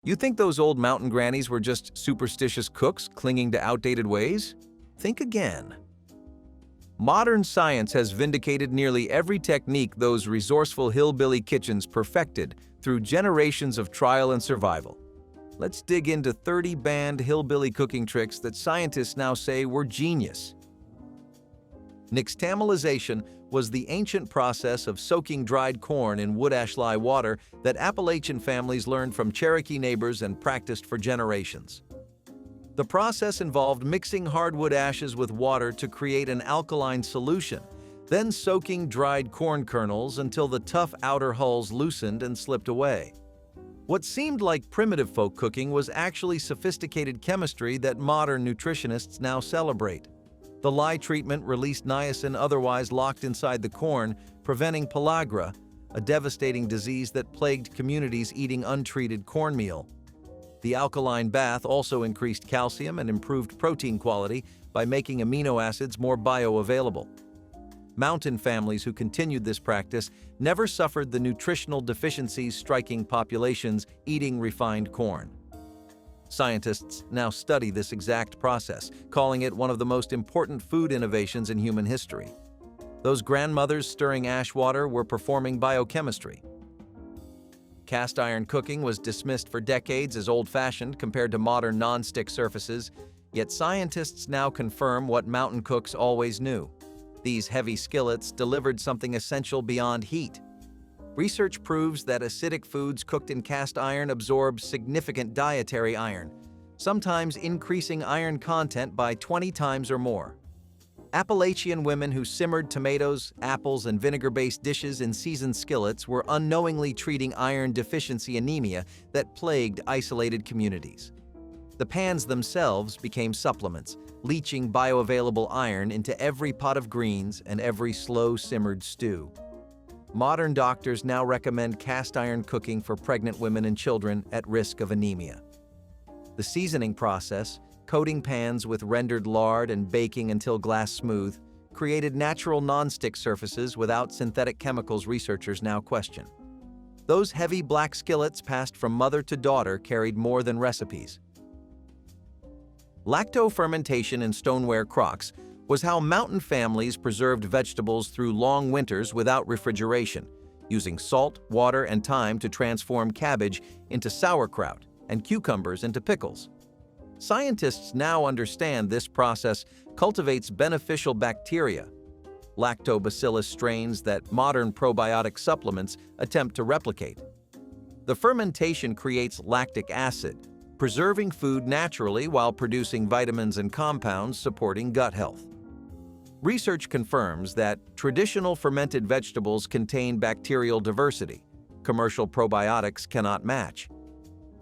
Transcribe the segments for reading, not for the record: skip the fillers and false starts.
You think those old mountain grannies were just superstitious cooks clinging to outdated ways? Think again. Modern science has vindicated nearly every technique those resourceful hillbilly kitchens perfected through generations of trial and survival. Let's dig into 30 banned hillbilly cooking tricks that scientists now say were genius. Nixtamalization was the ancient process of soaking dried corn in wood ash lye water that Appalachian families learned from Cherokee neighbors and practiced for generations. The process involved mixing hardwood ashes with water to create an alkaline solution, then soaking dried corn kernels until the tough outer hulls loosened and slipped away. What seemed like primitive folk cooking was actually sophisticated chemistry that modern nutritionists now celebrate. The lye treatment released niacin otherwise locked inside the corn, preventing pellagra, a devastating disease that plagued communities eating untreated cornmeal. The alkaline bath also increased calcium and improved protein quality by making amino acids more bioavailable. Mountain families who continued this practice never suffered the nutritional deficiencies striking populations eating refined corn. Scientists now study this exact process, calling it one of the most important food innovations in human history. Those grandmothers stirring ash water were performing biochemistry. Cast iron cooking was dismissed for decades as old-fashioned compared to modern non-stick surfaces, yet scientists now confirm what mountain cooks always knew. These heavy skillets delivered something essential beyond heat. Research proves that acidic foods cooked in cast iron absorb significant dietary iron, sometimes increasing iron content by 20 times or more. Appalachian women who simmered tomatoes, apples, and vinegar-based dishes in seasoned skillets were unknowingly treating iron deficiency anemia that plagued isolated communities. The pans themselves became supplements, leaching bioavailable iron into every pot of greens and every slow-simmered stew. Modern doctors now recommend cast iron cooking for pregnant women and children at risk of anemia. The seasoning process, coating pans with rendered lard and baking until glass smooth, created natural non-stick surfaces without synthetic chemicals researchers now question. Those heavy black skillets passed from mother to daughter carried more than recipes. Lacto-fermentation in stoneware crocks was how mountain families preserved vegetables through long winters without refrigeration, using salt, water, and thyme to transform cabbage into sauerkraut and cucumbers into pickles. Scientists now understand this process cultivates beneficial bacteria, lactobacillus strains that modern probiotic supplements attempt to replicate. The fermentation creates lactic acid, preserving food naturally while producing vitamins and compounds supporting gut health. Research confirms that traditional fermented vegetables contain bacterial diversity commercial probiotics cannot match.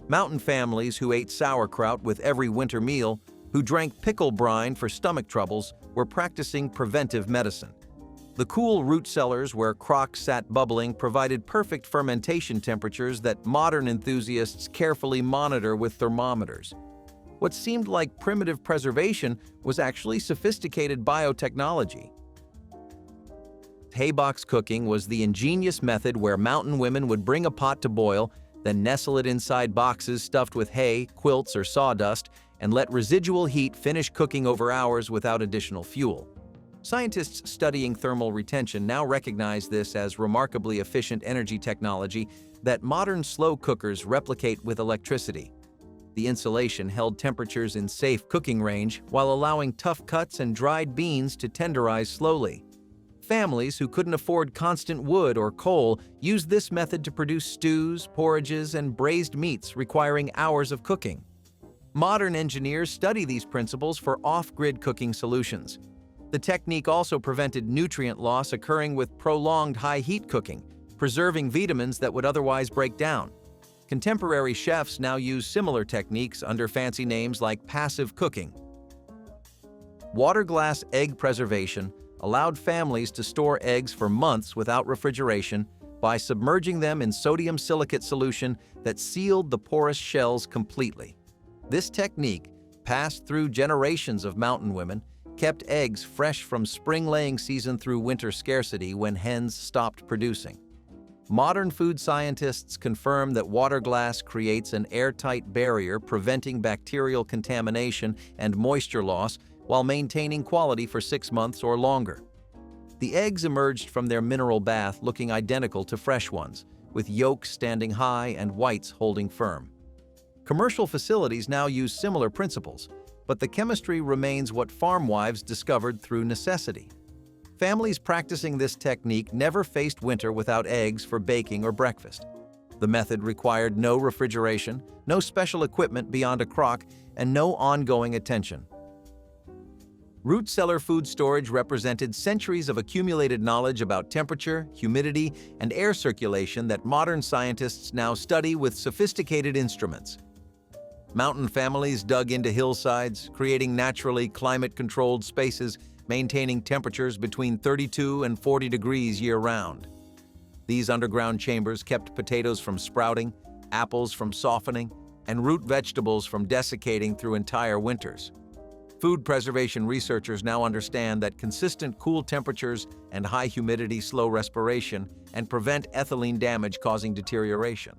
Mountain families who ate sauerkraut with every winter meal, who drank pickle brine for stomach troubles, were practicing preventive medicine. The cool root cellars where crocks sat bubbling provided perfect fermentation temperatures that modern enthusiasts carefully monitor with thermometers. What seemed like primitive preservation was actually sophisticated biotechnology. Haybox cooking was the ingenious method where mountain women would bring a pot to boil, then nestle it inside boxes stuffed with hay, quilts, or sawdust, and let residual heat finish cooking over hours without additional fuel. Scientists studying thermal retention now recognize this as remarkably efficient energy technology that modern slow cookers replicate with electricity. The insulation held temperatures in safe cooking range while allowing tough cuts and dried beans to tenderize slowly. Families who couldn't afford constant wood or coal used this method to produce stews, porridges, and braised meats requiring hours of cooking. Modern engineers study these principles for off-grid cooking solutions. The technique also prevented nutrient loss occurring with prolonged high-heat cooking, preserving vitamins that would otherwise break down. Contemporary chefs now use similar techniques under fancy names like passive cooking. Waterglass egg preservation allowed families to store eggs for months without refrigeration by submerging them in sodium silicate solution that sealed the porous shells completely. This technique, passed through generations of mountain women, kept eggs fresh from spring laying season through winter scarcity when hens stopped producing. Modern food scientists confirm that Waterglass creates an airtight barrier preventing bacterial contamination and moisture loss while maintaining quality for 6 months or longer. The eggs emerged from their mineral bath looking identical to fresh ones, with yolks standing high and whites holding firm. Commercial facilities now use similar principles, but the chemistry remains what farm wives discovered through necessity. Families practicing this technique never faced winter without eggs for baking or breakfast. The method required no refrigeration, no special equipment beyond a crock, and no ongoing attention. Root cellar food storage represented centuries of accumulated knowledge about temperature, humidity, and air circulation that modern scientists now study with sophisticated instruments. Mountain families dug into hillsides, creating naturally climate-controlled spaces, maintaining temperatures between 32 and 40 degrees year-round. These underground chambers kept potatoes from sprouting, apples from softening, and root vegetables from desiccating through entire winters. Food preservation researchers now understand that consistent cool temperatures and high humidity slow respiration and prevent ethylene damage causing deterioration.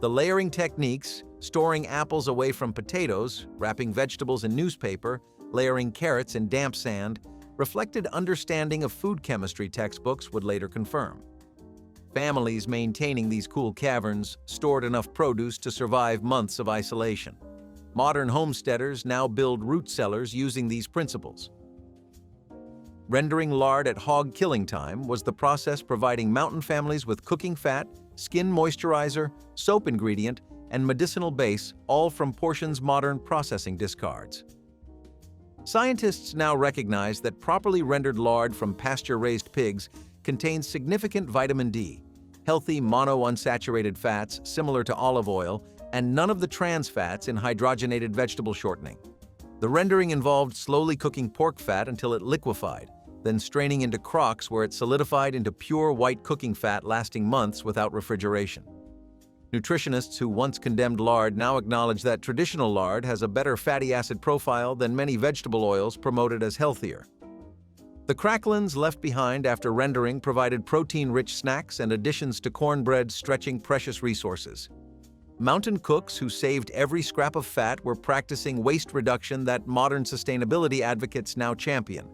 The layering techniques, storing apples away from potatoes, wrapping vegetables in newspaper, layering carrots in damp sand, reflected understanding of food chemistry textbooks would later confirm. Families maintaining these cool caverns stored enough produce to survive months of isolation. Modern homesteaders now build root cellars using these principles. Rendering lard at hog killing time was the process providing mountain families with cooking fat, skin moisturizer, soap ingredient, and medicinal base, all from portions modern processing discards. Scientists now recognize that properly rendered lard from pasture-raised pigs contains significant vitamin D, healthy monounsaturated fats similar to olive oil, and none of the trans fats in hydrogenated vegetable shortening. The rendering involved slowly cooking pork fat until it liquefied, then straining into crocks where it solidified into pure white cooking fat lasting months without refrigeration. Nutritionists who once condemned lard now acknowledge that traditional lard has a better fatty acid profile than many vegetable oils promoted as healthier. The cracklins left behind after rendering provided protein-rich snacks and additions to cornbread stretching precious resources. Mountain cooks who saved every scrap of fat were practicing waste reduction that modern sustainability advocates now champion.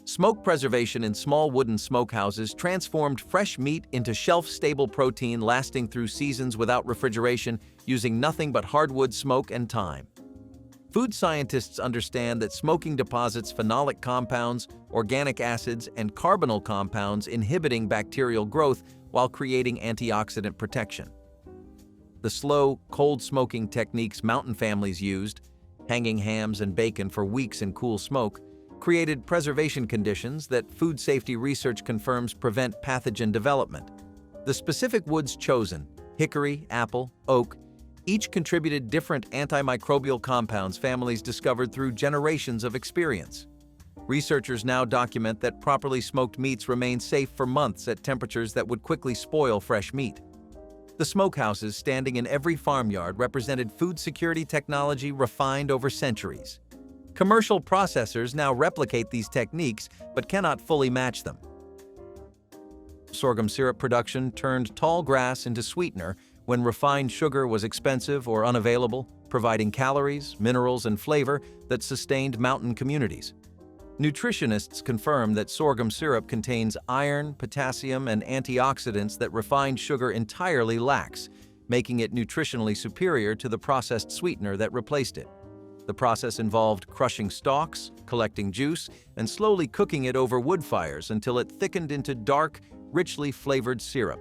Smoke preservation in small wooden smokehouses transformed fresh meat into shelf-stable protein lasting through seasons without refrigeration, using nothing but hardwood smoke and thyme. Food scientists understand that smoking deposits phenolic compounds, organic acids, and carbonyl compounds inhibiting bacterial growth while creating antioxidant protection. The slow, cold smoking techniques mountain families used, hanging hams and bacon for weeks in cool smoke, created preservation conditions that food safety research confirms prevent pathogen development. The specific woods chosen, hickory, apple, oak, each contributed different antimicrobial compounds families discovered through generations of experience. Researchers now document that properly smoked meats remain safe for months at temperatures that would quickly spoil fresh meat. The smokehouses standing in every farmyard represented food security technology refined over centuries. Commercial processors now replicate these techniques but cannot fully match them. Sorghum syrup production turned tall grass into sweetener when refined sugar was expensive or unavailable, providing calories, minerals, and flavor that sustained mountain communities. Nutritionists confirm that sorghum syrup contains iron, potassium, and antioxidants that refined sugar entirely lacks, making it nutritionally superior to the processed sweetener that replaced it. The process involved crushing stalks, collecting juice, and slowly cooking it over wood fires until it thickened into dark, richly flavored syrup.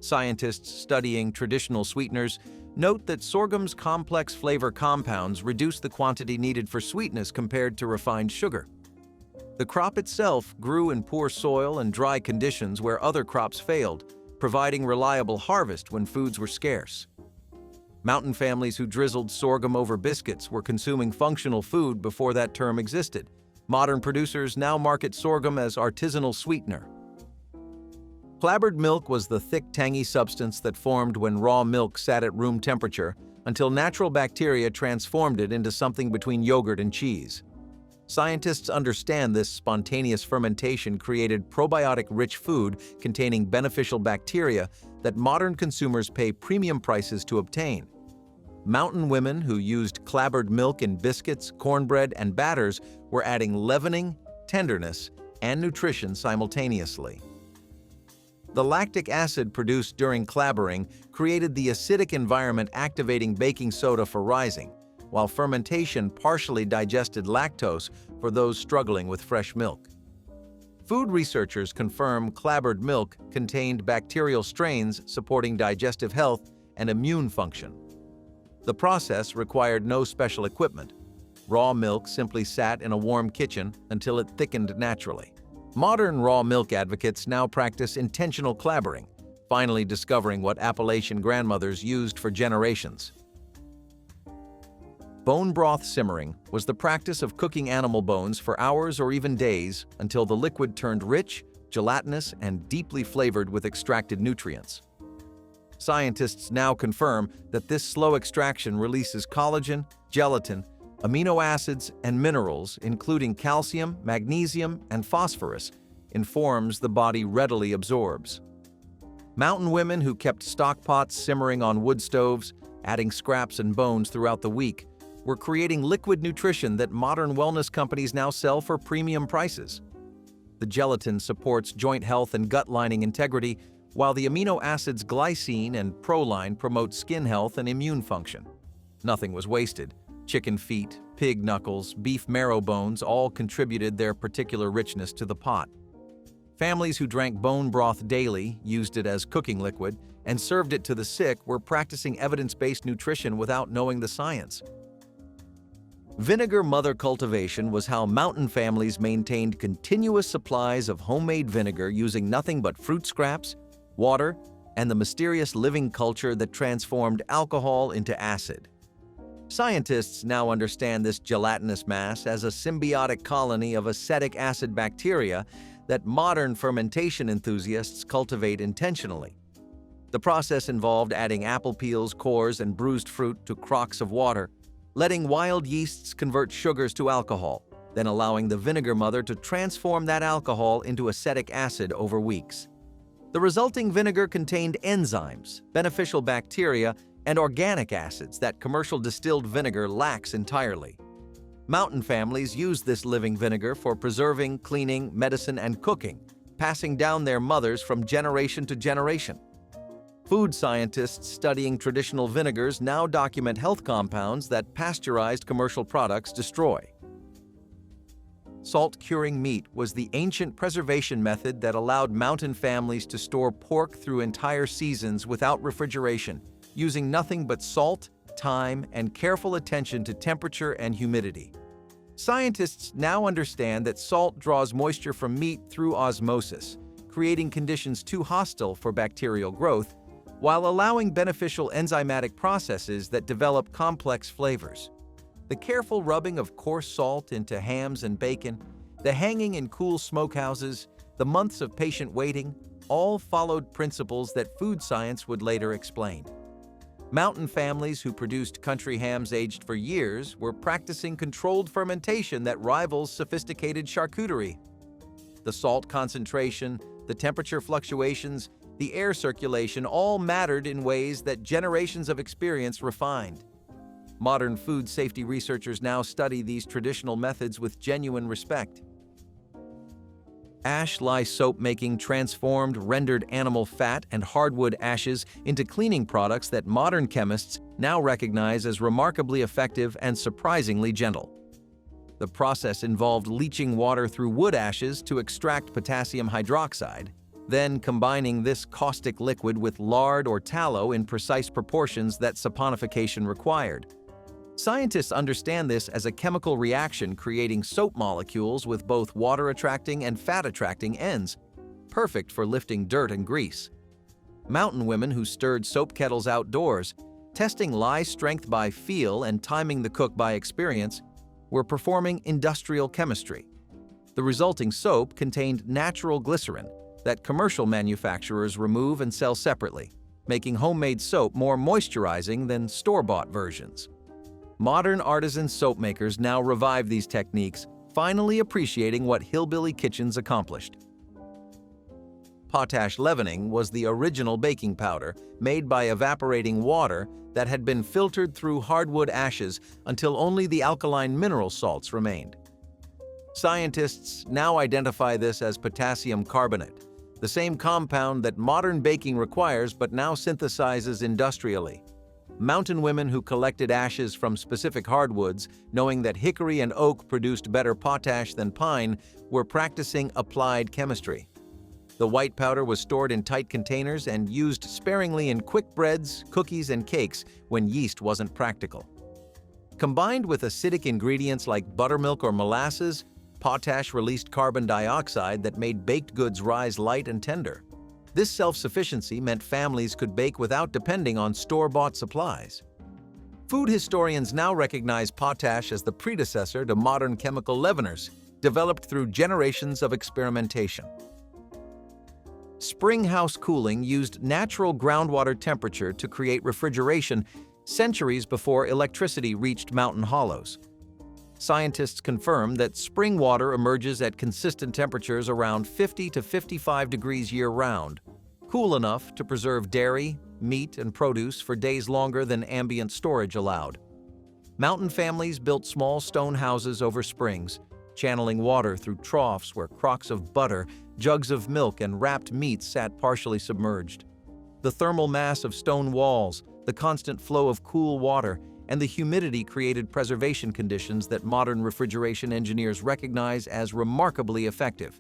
Scientists studying traditional sweeteners note that sorghum's complex flavor compounds reduce the quantity needed for sweetness compared to refined sugar. The crop itself grew in poor soil and dry conditions where other crops failed, providing reliable harvest when foods were scarce. Mountain families who drizzled sorghum over biscuits were consuming functional food before that term existed. Modern producers now market sorghum as artisanal sweetener. Clabbered milk was the thick, tangy substance that formed when raw milk sat at room temperature until natural bacteria transformed it into something between yogurt and cheese. Scientists understand this spontaneous fermentation created probiotic-rich food containing beneficial bacteria that modern consumers pay premium prices to obtain. Mountain women who used clabbered milk in biscuits, cornbread, and batters were adding leavening, tenderness, and nutrition simultaneously. The lactic acid produced during clabbering created the acidic environment activating baking soda for rising, while fermentation partially digested lactose for those struggling with fresh milk. Food researchers confirm clabbered milk contained bacterial strains supporting digestive health and immune function. The process required no special equipment. Raw milk simply sat in a warm kitchen until it thickened naturally. Modern raw milk advocates now practice intentional clabbering, finally discovering what Appalachian grandmothers used for generations. Bone broth simmering was the practice of cooking animal bones for hours or even days until the liquid turned rich, gelatinous, and deeply flavored with extracted nutrients. Scientists now confirm that this slow extraction releases collagen, gelatin, amino acids, and minerals, including calcium, magnesium, and phosphorus, in forms the body readily absorbs. Mountain women who kept stock pots simmering on wood stoves, adding scraps and bones throughout the week, were creating liquid nutrition that modern wellness companies now sell for premium prices. The gelatin supports joint health and gut lining integrity, while the amino acids glycine and proline promote skin health and immune function. Nothing was wasted. Chicken feet, pig knuckles, beef marrow bones all contributed their particular richness to the pot. Families who drank bone broth daily, used it as cooking liquid, and served it to the sick were practicing evidence-based nutrition without knowing the science. Vinegar mother cultivation was how mountain families maintained continuous supplies of homemade vinegar using nothing but fruit scraps, water, and the mysterious living culture that transformed alcohol into acid. Scientists now understand this gelatinous mass as a symbiotic colony of acetic acid bacteria that modern fermentation enthusiasts cultivate intentionally. The process involved adding apple peels, cores, and bruised fruit to crocks of water, letting wild yeasts convert sugars to alcohol, then allowing the vinegar mother to transform that alcohol into acetic acid over weeks. The resulting vinegar contained enzymes, beneficial bacteria, and organic acids that commercial distilled vinegar lacks entirely. Mountain families use this living vinegar for preserving, cleaning, medicine, and cooking, passing down their mothers from generation to generation. Food scientists studying traditional vinegars now document health compounds that pasteurized commercial products destroy. Salt curing meat was the ancient preservation method that allowed mountain families to store pork through entire seasons without refrigeration, using nothing but salt, thyme, and careful attention to temperature and humidity. Scientists now understand that salt draws moisture from meat through osmosis, creating conditions too hostile for bacterial growth, while allowing beneficial enzymatic processes that develop complex flavors. The careful rubbing of coarse salt into hams and bacon, the hanging in cool smokehouses, the months of patient waiting, all followed principles that food science would later explain. Mountain families who produced country hams aged for years were practicing controlled fermentation that rivals sophisticated charcuterie. The salt concentration, the temperature fluctuations, the air circulation all mattered in ways that generations of experience refined. Modern food safety researchers now study these traditional methods with genuine respect. Ash lye soap making transformed rendered animal fat and hardwood ashes into cleaning products that modern chemists now recognize as remarkably effective and surprisingly gentle. The process involved leaching water through wood ashes to extract potassium hydroxide, then combining this caustic liquid with lard or tallow in precise proportions that saponification required. Scientists understand this as a chemical reaction creating soap molecules with both water-attracting and fat-attracting ends, perfect for lifting dirt and grease. Mountain women who stirred soap kettles outdoors, testing lye strength by feel and timing the cook by experience, were performing industrial chemistry. The resulting soap contained natural glycerin that commercial manufacturers remove and sell separately, making homemade soap more moisturizing than store-bought versions. Modern artisan soap makers now revive these techniques, finally appreciating what Hillbilly kitchens accomplished. Potash leavening was the original baking powder made by evaporating water that had been filtered through hardwood ashes until only the alkaline mineral salts remained. Scientists now identify this as potassium carbonate, the same compound that modern baking requires but now synthesizes industrially. Mountain women who collected ashes from specific hardwoods, knowing that hickory and oak produced better potash than pine, were practicing applied chemistry. The white powder was stored in tight containers and used sparingly in quick breads, cookies, and cakes when yeast wasn't practical. Combined with acidic ingredients like buttermilk or molasses, potash released carbon dioxide that made baked goods rise light and tender. This self-sufficiency meant families could bake without depending on store-bought supplies. Food historians now recognize potash as the predecessor to modern chemical leaveners, developed through generations of experimentation. Springhouse cooling used natural groundwater temperature to create refrigeration centuries before electricity reached mountain hollows. Scientists confirm that spring water emerges at consistent temperatures around 50 to 55 degrees year-round, cool enough to preserve dairy, meat, and produce for days longer than ambient storage allowed. Mountain families built small stone houses over springs, channeling water through troughs where crocks of butter, jugs of milk, and wrapped meat sat partially submerged. The thermal mass of stone walls, the constant flow of cool water, and the humidity created preservation conditions that modern refrigeration engineers recognize as remarkably effective.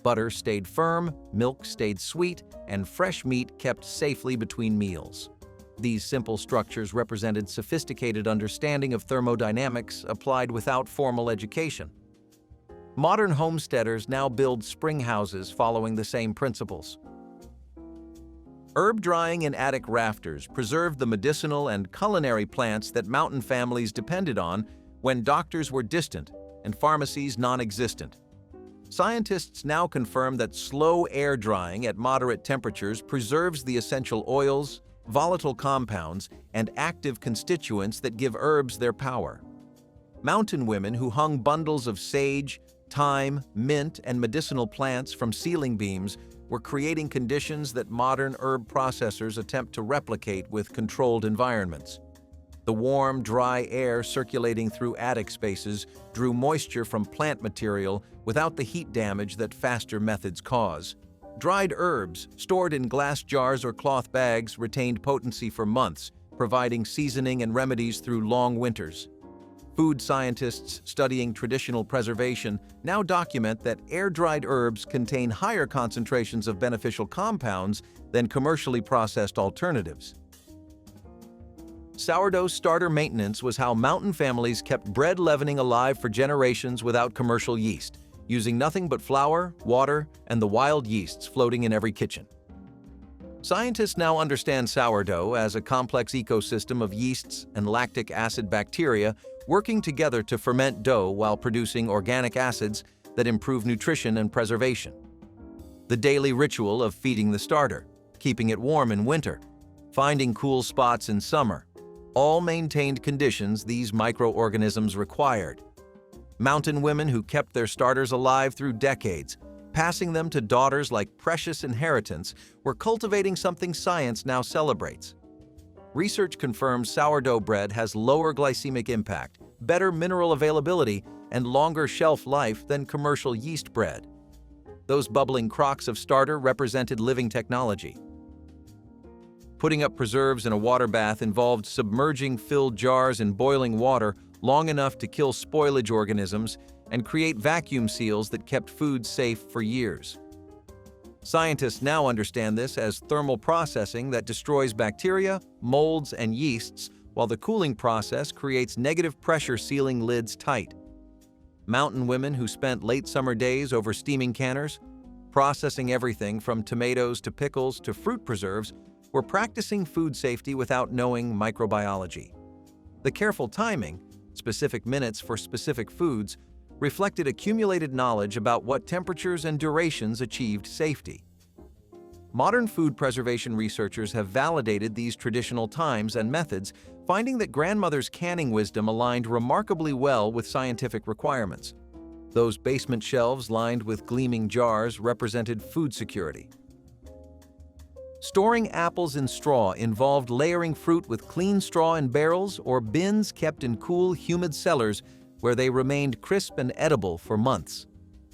Butter stayed firm, milk stayed sweet, and fresh meat kept safely between meals. These simple structures represented sophisticated understanding of thermodynamics applied without formal education. Modern homesteaders now build spring houses following the same principles. Herb drying in attic rafters preserved the medicinal and culinary plants that mountain families depended on when doctors were distant and pharmacies non-existent. Scientists now confirm that slow air drying at moderate temperatures preserves the essential oils, volatile compounds, and active constituents that give herbs their power. Mountain women who hung bundles of sage, thyme, mint, and medicinal plants from ceiling beams were creating conditions that modern herb processors attempt to replicate with controlled environments. The warm, dry air circulating through attic spaces drew moisture from plant material without the heat damage that faster methods cause. Dried herbs, stored in glass jars or cloth bags, retained potency for months, providing seasoning and remedies through long winters. Food scientists studying traditional preservation now document that air-dried herbs contain higher concentrations of beneficial compounds than commercially processed alternatives. Sourdough starter maintenance was how mountain families kept bread leavening alive for generations without commercial yeast, using nothing but flour, water, and the wild yeasts floating in every kitchen. Scientists now understand sourdough as a complex ecosystem of yeasts and lactic acid bacteria working together to ferment dough while producing organic acids that improve nutrition and preservation. The daily ritual of feeding the starter, keeping it warm in winter, finding cool spots in summer, all maintained conditions these microorganisms required. Mountain women who kept their starters alive through decades, passing them to daughters like precious inheritance, were cultivating something science now celebrates. Research confirms sourdough bread has lower glycemic impact, better mineral availability, and longer shelf life than commercial yeast bread. Those bubbling crocks of starter represented living technology. Putting up preserves in a water bath involved submerging filled jars in boiling water long enough to kill spoilage organisms and create vacuum seals that kept food safe for years. Scientists now understand this as thermal processing that destroys bacteria, molds, and yeasts, while the cooling process creates negative pressure sealing lids tight. Mountain women who spent late summer days over steaming canners, processing everything from tomatoes to pickles to fruit preserves, were practicing food safety without knowing microbiology. The careful timing, specific minutes for specific foods, reflected accumulated knowledge about what temperatures and durations achieved safety. Modern food preservation researchers have validated these traditional times and methods, finding that grandmother's canning wisdom aligned remarkably well with scientific requirements. Those basement shelves lined with gleaming jars represented food security. Storing apples in straw involved layering fruit with clean straw in barrels or bins kept in cool, humid cellars where they remained crisp and edible for months.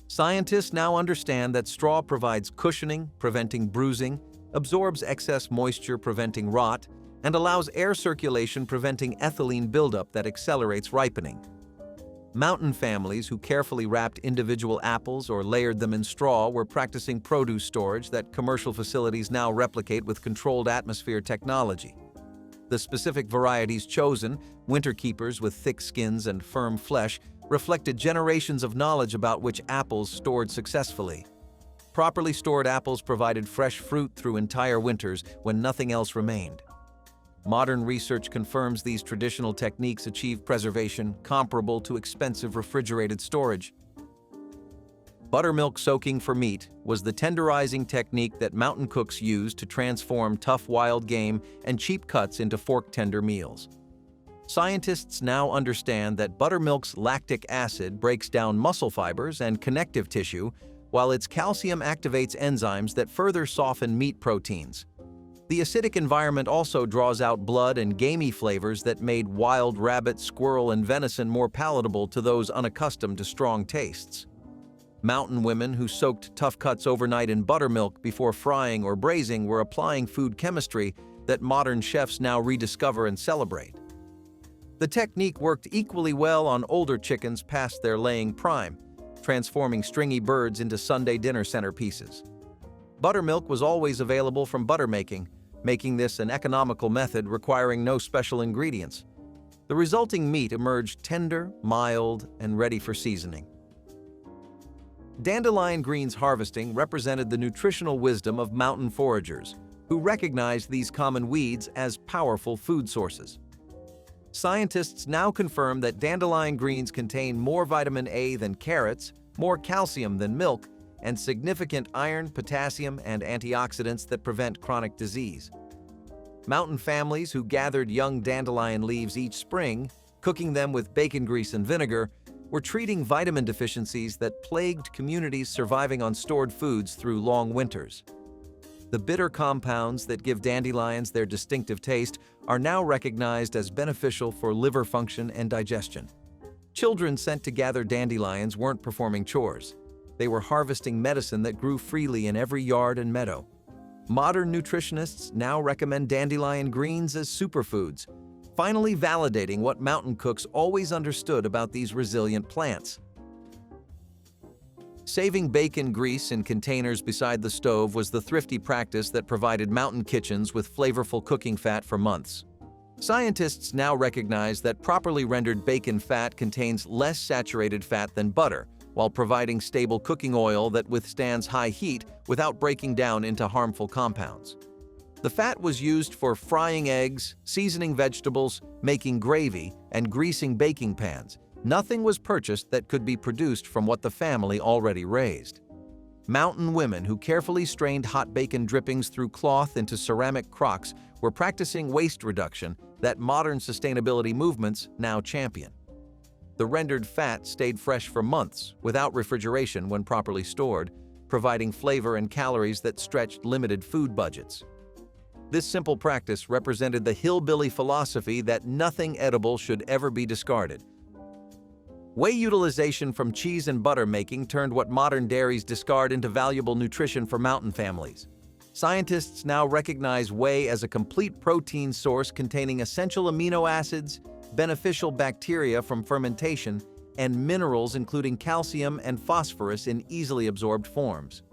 Scientists now understand that straw provides cushioning, preventing bruising, absorbs excess moisture, preventing rot, and allows air circulation, preventing ethylene buildup that accelerates ripening. Mountain families who carefully wrapped individual apples or layered them in straw were practicing produce storage that commercial facilities now replicate with controlled atmosphere technology. The specific varieties chosen, winter keepers with thick skins and firm flesh, reflected generations of knowledge about which apples stored successfully. Properly stored apples provided fresh fruit through entire winters when nothing else remained. Modern research confirms these traditional techniques achieve preservation comparable to expensive refrigerated storage. Buttermilk soaking for meat was the tenderizing technique that mountain cooks used to transform tough wild game and cheap cuts into fork-tender meals. Scientists now understand that buttermilk's lactic acid breaks down muscle fibers and connective tissue, while its calcium activates enzymes that further soften meat proteins. The acidic environment also draws out blood and gamey flavors that made wild rabbit, squirrel, and venison more palatable to those unaccustomed to strong tastes. Mountain women who soaked tough cuts overnight in buttermilk before frying or braising were applying food chemistry that modern chefs now rediscover and celebrate. The technique worked equally well on older chickens past their laying prime, transforming stringy birds into Sunday dinner centerpieces. Buttermilk was always available from buttermaking, making this an economical method requiring no special ingredients. The resulting meat emerged tender, mild, and ready for seasoning. Dandelion greens harvesting represented the nutritional wisdom of mountain foragers, who recognized these common weeds as powerful food sources. Scientists now confirm that dandelion greens contain more vitamin A than carrots, more calcium than milk, and significant iron, potassium, and antioxidants that prevent chronic disease. Mountain families who gathered young dandelion leaves each spring, cooking them with bacon grease and vinegar, were treating vitamin deficiencies that plagued communities surviving on stored foods through long winters. The bitter compounds that give dandelions their distinctive taste are now recognized as beneficial for liver function and digestion. Children sent to gather dandelions weren't performing chores. They were harvesting medicine that grew freely in every yard and meadow. Modern nutritionists now recommend dandelion greens as superfoods, finally validating what mountain cooks always understood about these resilient plants. Saving bacon grease in containers beside the stove was the thrifty practice that provided mountain kitchens with flavorful cooking fat for months. Scientists now recognize that properly rendered bacon fat contains less saturated fat than butter, while providing stable cooking oil that withstands high heat without breaking down into harmful compounds. The fat was used for frying eggs, seasoning vegetables, making gravy, and greasing baking pans. Nothing was purchased that could be produced from what the family already raised. Mountain women who carefully strained hot bacon drippings through cloth into ceramic crocks were practicing waste reduction that modern sustainability movements now champion. The rendered fat stayed fresh for months without refrigeration when properly stored, providing flavor and calories that stretched limited food budgets. This simple practice represented the hillbilly philosophy that nothing edible should ever be discarded. Whey utilization from cheese and butter making turned what modern dairies discard into valuable nutrition for mountain families. Scientists now recognize whey as a complete protein source containing essential amino acids, beneficial bacteria from fermentation, and minerals including calcium and phosphorus in easily absorbed forms.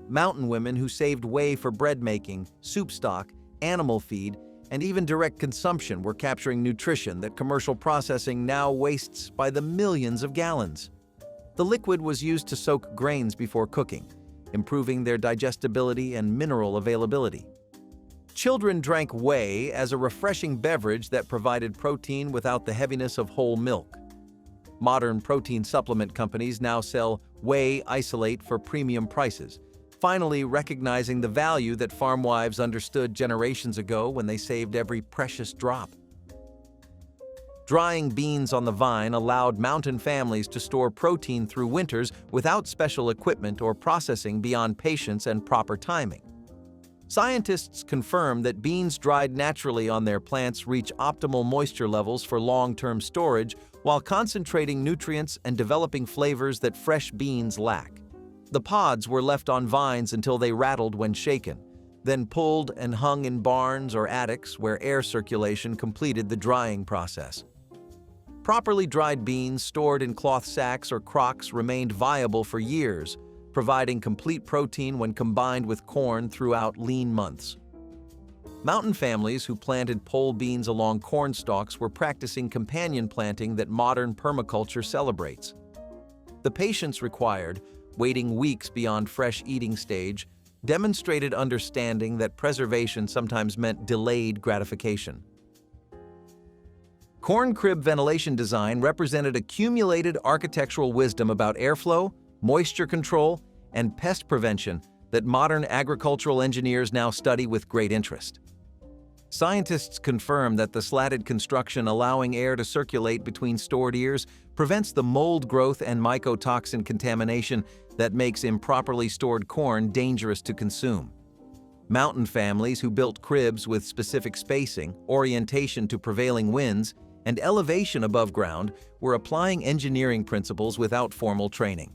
Mountain women who saved whey for bread making, soup stock, animal feed, and even direct consumption were capturing nutrition that commercial processing now wastes by the millions of gallons. The liquid was used to soak grains before cooking, improving their digestibility and mineral availability. Children drank whey as a refreshing beverage that provided protein without the heaviness of whole milk. Modern protein supplement companies now sell whey isolate for premium prices, finally recognizing the value that farm wives understood generations ago when they saved every precious drop. Drying beans on the vine allowed mountain families to store protein through winters without special equipment or processing beyond patience and proper timing. Scientists confirm that beans dried naturally on their plants reach optimal moisture levels for long-term storage while concentrating nutrients and developing flavors that fresh beans lack. The pods were left on vines until they rattled when shaken, then pulled and hung in barns or attics where air circulation completed the drying process. Properly dried beans stored in cloth sacks or crocks remained viable for years, providing complete protein when combined with corn throughout lean months. Mountain families who planted pole beans along corn stalks were practicing companion planting that modern permaculture celebrates. The patience required, waiting weeks beyond fresh eating stage, demonstrated understanding that preservation sometimes meant delayed gratification. Corn crib ventilation design represented accumulated architectural wisdom about airflow, moisture control, and pest prevention that modern agricultural engineers now study with great interest. Scientists confirm that the slatted construction allowing air to circulate between stored ears prevents the mold growth and mycotoxin contamination that makes improperly stored corn dangerous to consume. Mountain families who built cribs with specific spacing, orientation to prevailing winds, and elevation above ground were applying engineering principles without formal training.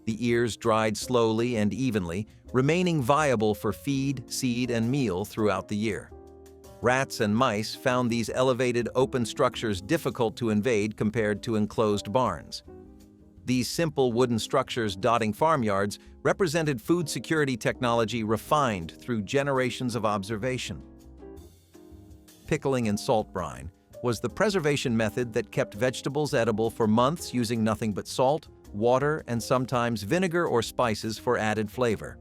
The ears dried slowly and evenly, remaining viable for feed, seed, and meal throughout the year. Rats and mice found these elevated open structures difficult to invade compared to enclosed barns. These simple wooden structures dotting farmyards represented food security technology refined through generations of observation. Pickling in salt brine was the preservation method that kept vegetables edible for months using nothing but salt, water, and sometimes vinegar or spices for added flavor.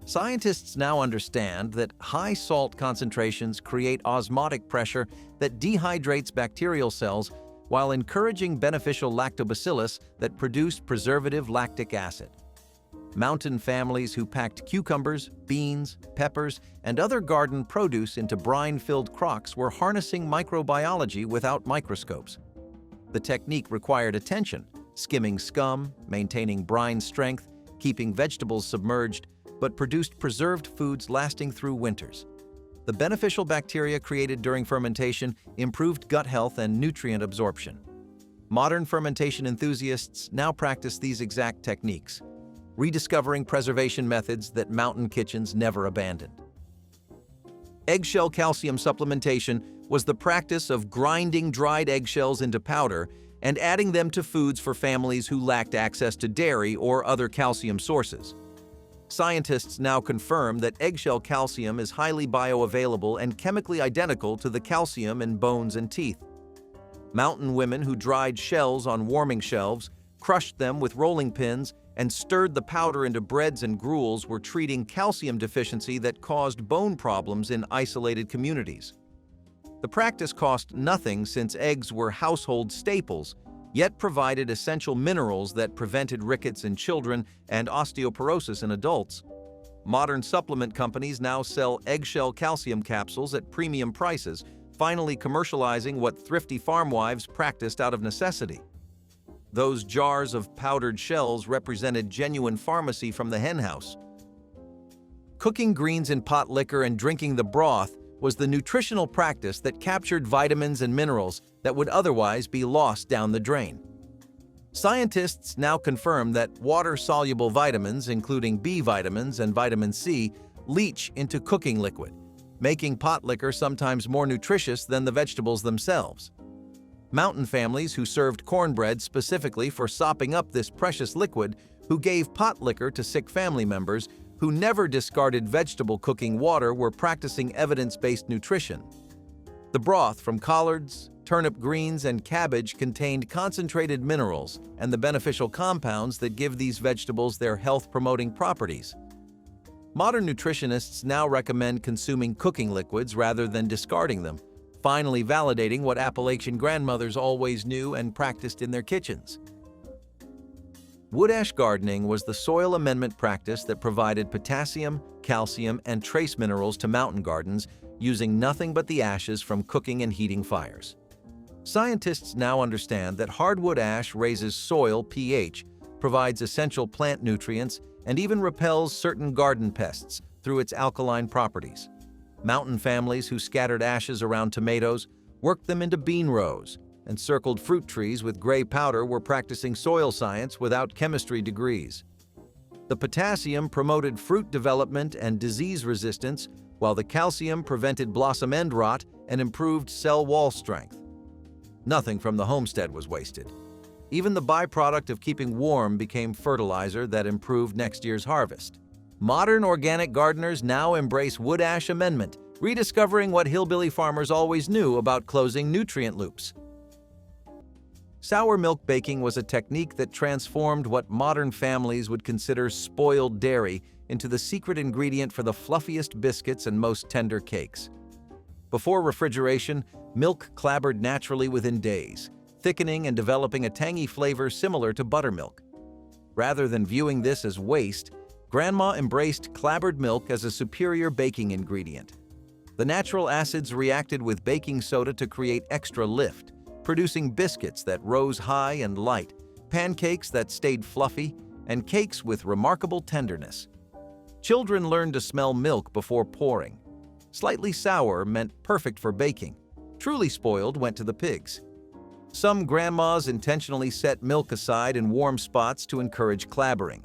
Scientists now understand that high salt concentrations create osmotic pressure that dehydrates bacterial cells while encouraging beneficial lactobacillus that produce preservative lactic acid. Mountain families who packed cucumbers, beans, peppers, and other garden produce into brine-filled crocks were harnessing microbiology without microscopes. The technique required attention, skimming scum, maintaining brine strength, keeping vegetables submerged, but produced preserved foods lasting through winters. The beneficial bacteria created during fermentation improved gut health and nutrient absorption. Modern fermentation enthusiasts now practice these exact techniques, rediscovering preservation methods that mountain kitchens never abandoned. Eggshell calcium supplementation was the practice of grinding dried eggshells into powder and adding them to foods for families who lacked access to dairy or other calcium sources. Scientists now confirm that eggshell calcium is highly bioavailable and chemically identical to the calcium in bones and teeth. Mountain women who dried shells on warming shelves, crushed them with rolling pins, and stirred the powder into breads and gruels were treating calcium deficiency that caused bone problems in isolated communities. The practice cost nothing since eggs were household staples, yet provided essential minerals that prevented rickets in children and osteoporosis in adults. Modern supplement companies now sell eggshell calcium capsules at premium prices, finally commercializing what thrifty farmwives practiced out of necessity. Those jars of powdered shells represented genuine pharmacy from the henhouse. Cooking greens in pot liquor and drinking the broth was the nutritional practice that captured vitamins and minerals that would otherwise be lost down the drain. Scientists now confirm that water-soluble vitamins, including B vitamins and vitamin C, leach into cooking liquid, making pot liquor sometimes more nutritious than the vegetables themselves. Mountain families who served cornbread specifically for sopping up this precious liquid, who gave pot liquor to sick family members, who never discarded vegetable cooking water, were practicing evidence-based nutrition. The broth from collards, turnip greens, and cabbage contained concentrated minerals and the beneficial compounds that give these vegetables their health-promoting properties. Modern nutritionists now recommend consuming cooking liquids rather than discarding them, finally validating what Appalachian grandmothers always knew and practiced in their kitchens. Wood ash gardening was the soil amendment practice that provided potassium, calcium, and trace minerals to mountain gardens using nothing but the ashes from cooking and heating fires. Scientists now understand that hardwood ash raises soil pH, provides essential plant nutrients, and even repels certain garden pests through its alkaline properties. Mountain families who scattered ashes around tomatoes worked them into bean rows, and circled fruit trees with gray powder were practicing soil science without chemistry degrees. The potassium promoted fruit development and disease resistance, while the calcium prevented blossom end rot and improved cell wall strength. Nothing from the homestead was wasted. Even the byproduct of keeping warm became fertilizer that improved next year's harvest. Modern organic gardeners now embrace wood ash amendment, rediscovering what hillbilly farmers always knew about closing nutrient loops. Sour milk baking was a technique that transformed what modern families would consider spoiled dairy into the secret ingredient for the fluffiest biscuits and most tender cakes. Before refrigeration, milk clabbered naturally within days, thickening and developing a tangy flavor similar to buttermilk. Rather than viewing this as waste, Grandma embraced clabbered milk as a superior baking ingredient. The natural acids reacted with baking soda to create extra lift, producing biscuits that rose high and light, pancakes that stayed fluffy, and cakes with remarkable tenderness. Children learned to smell milk before pouring. Slightly sour meant perfect for baking. Truly spoiled went to the pigs. Some grandmas intentionally set milk aside in warm spots to encourage clabbering.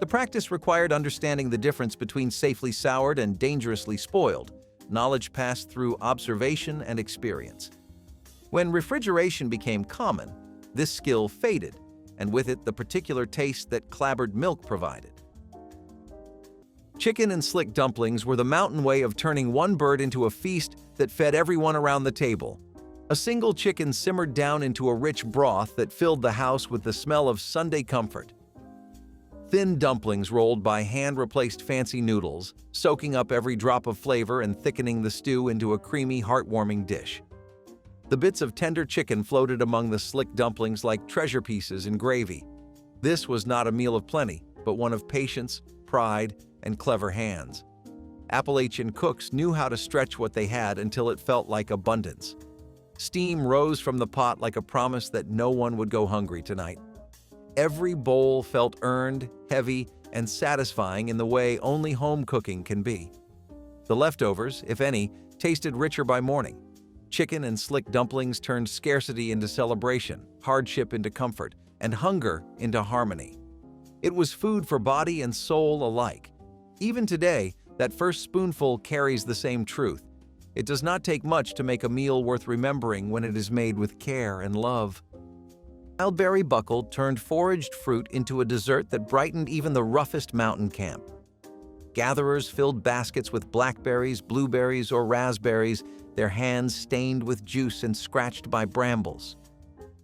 The practice required understanding the difference between safely soured and dangerously spoiled, knowledge passed through observation and experience. When refrigeration became common, this skill faded, and with it the particular taste that clabbered milk provided. Chicken and slick dumplings were the mountain way of turning one bird into a feast that fed everyone around the table. A single chicken simmered down into a rich broth that filled the house with the smell of Sunday comfort. Thin dumplings rolled by hand replaced fancy noodles, soaking up every drop of flavor and thickening the stew into a creamy, heartwarming dish. The bits of tender chicken floated among the slick dumplings like treasure pieces in gravy. This was not a meal of plenty, but one of patience, pride, and clever hands. Appalachian cooks knew how to stretch what they had until it felt like abundance. Steam rose from the pot like a promise that no one would go hungry tonight. Every bowl felt earned, heavy, and satisfying in the way only home cooking can be. The leftovers, if any, tasted richer by morning. Chicken and slick dumplings turned scarcity into celebration, hardship into comfort, and hunger into harmony. It was food for body and soul alike. Even today, that first spoonful carries the same truth. It does not take much to make a meal worth remembering when it is made with care and love. Wildberry buckle turned foraged fruit into a dessert that brightened even the roughest mountain camp. Gatherers filled baskets with blackberries, blueberries, or raspberries, their hands stained with juice and scratched by brambles.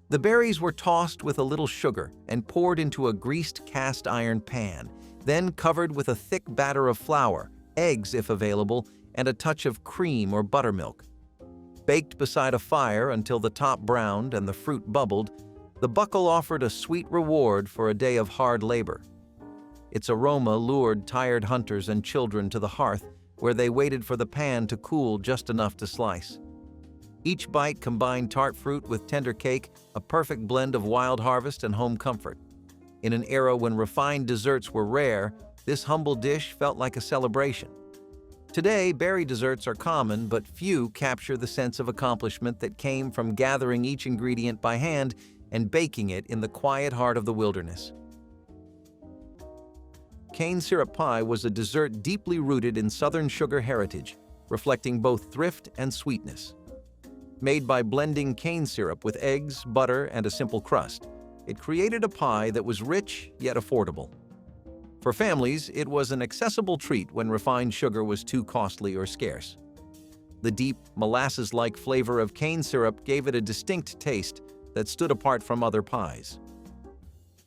The berries were tossed with a little sugar and poured into a greased cast iron pan, then covered with a thick batter of flour, eggs if available, and a touch of cream or buttermilk. Baked beside a fire until the top browned and the fruit bubbled, the buckle offered a sweet reward for a day of hard labor. Its aroma lured tired hunters and children to the hearth, where they waited for the pan to cool just enough to slice. Each bite combined tart fruit with tender cake, a perfect blend of wild harvest and home comfort. In an era when refined desserts were rare, this humble dish felt like a celebration. Today, berry desserts are common, but few capture the sense of accomplishment that came from gathering each ingredient by hand and baking it in the quiet heart of the wilderness. Cane syrup pie was a dessert deeply rooted in Southern sugar heritage, reflecting both thrift and sweetness. Made by blending cane syrup with eggs, butter, and a simple crust, it created a pie that was rich yet affordable. For families, it was an accessible treat when refined sugar was too costly or scarce. The deep, molasses-like flavor of cane syrup gave it a distinct taste that stood apart from other pies.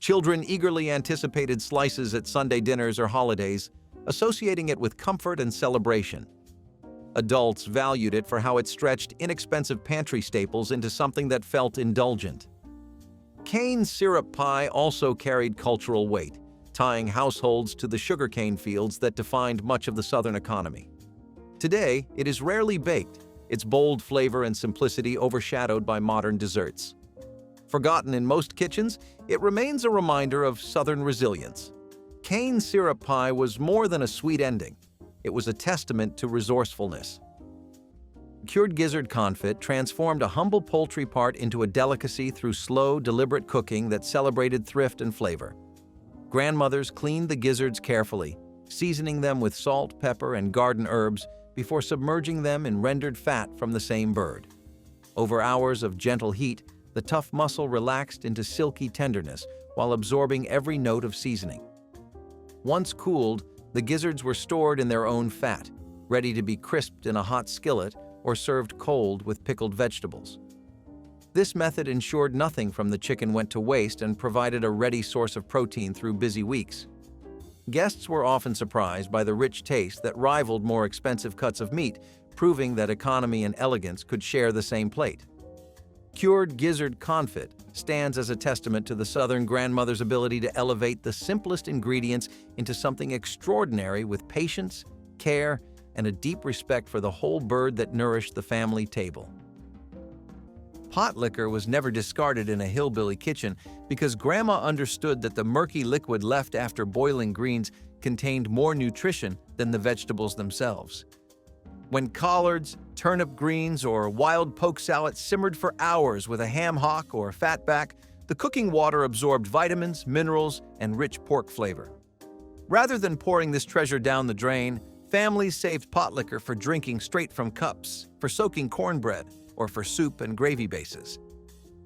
Children eagerly anticipated slices at Sunday dinners or holidays, associating it with comfort and celebration. Adults valued it for how it stretched inexpensive pantry staples into something that felt indulgent. Cane syrup pie also carried cultural weight, tying households to the sugarcane fields that defined much of the Southern economy. Today, it is rarely baked, its bold flavor and simplicity overshadowed by modern desserts. Forgotten in most kitchens, it remains a reminder of Southern resilience. Cane syrup pie was more than a sweet ending. It was a testament to resourcefulness. Cured gizzard confit transformed a humble poultry part into a delicacy through slow, deliberate cooking that celebrated thrift and flavor. Grandmothers cleaned the gizzards carefully, seasoning them with salt, pepper, and garden herbs before submerging them in rendered fat from the same bird. Over hours of gentle heat, the tough muscle relaxed into silky tenderness while absorbing every note of seasoning. Once cooled, the gizzards were stored in their own fat, ready to be crisped in a hot skillet or served cold with pickled vegetables. This method ensured nothing from the chicken went to waste and provided a ready source of protein through busy weeks. Guests were often surprised by the rich taste that rivaled more expensive cuts of meat, proving that economy and elegance could share the same plate. Cured gizzard confit stands as a testament to the Southern grandmother's ability to elevate the simplest ingredients into something extraordinary with patience, care, and a deep respect for the whole bird that nourished the family table. Pot liquor was never discarded in a hillbilly kitchen because Grandma understood that the murky liquid left after boiling greens contained more nutrition than the vegetables themselves. When collards, turnip greens, or wild poke salad simmered for hours with a ham hock or fatback, the cooking water absorbed vitamins, minerals, and rich pork flavor. Rather than pouring this treasure down the drain, families saved pot liquor for drinking straight from cups, for soaking cornbread, or for soup and gravy bases.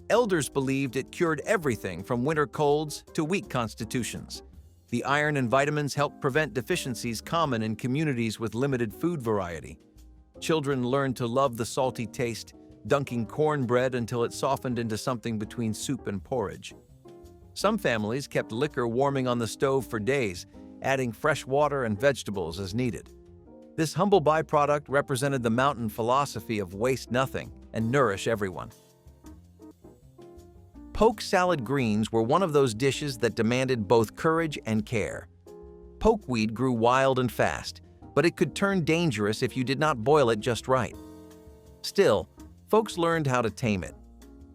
Elders believed it cured everything from winter colds to weak constitutions. The iron and vitamins helped prevent deficiencies common in communities with limited food variety. Children learned to love the salty taste, dunking cornbread until it softened into something between soup and porridge. Some families kept liquor warming on the stove for days, adding fresh water and vegetables as needed. This humble byproduct represented the mountain philosophy of waste nothing and nourish everyone. Poke salad greens were one of those dishes that demanded both courage and care. Pokeweed grew wild and fast, but it could turn dangerous if you did not boil it just right. Still, folks learned how to tame it.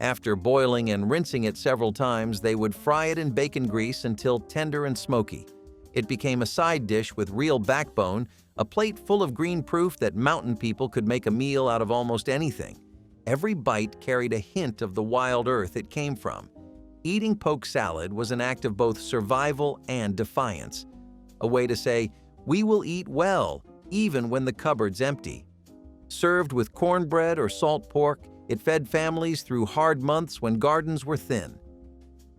After boiling and rinsing it several times, they would fry it in bacon grease until tender and smoky. It became a side dish with real backbone, a plate full of green proof that mountain people could make a meal out of almost anything. Every bite carried a hint of the wild earth it came from. Eating poke salad was an act of both survival and defiance, a way to say, "We will eat well, even when the cupboard's empty." Served with cornbread or salt pork, it fed families through hard months when gardens were thin.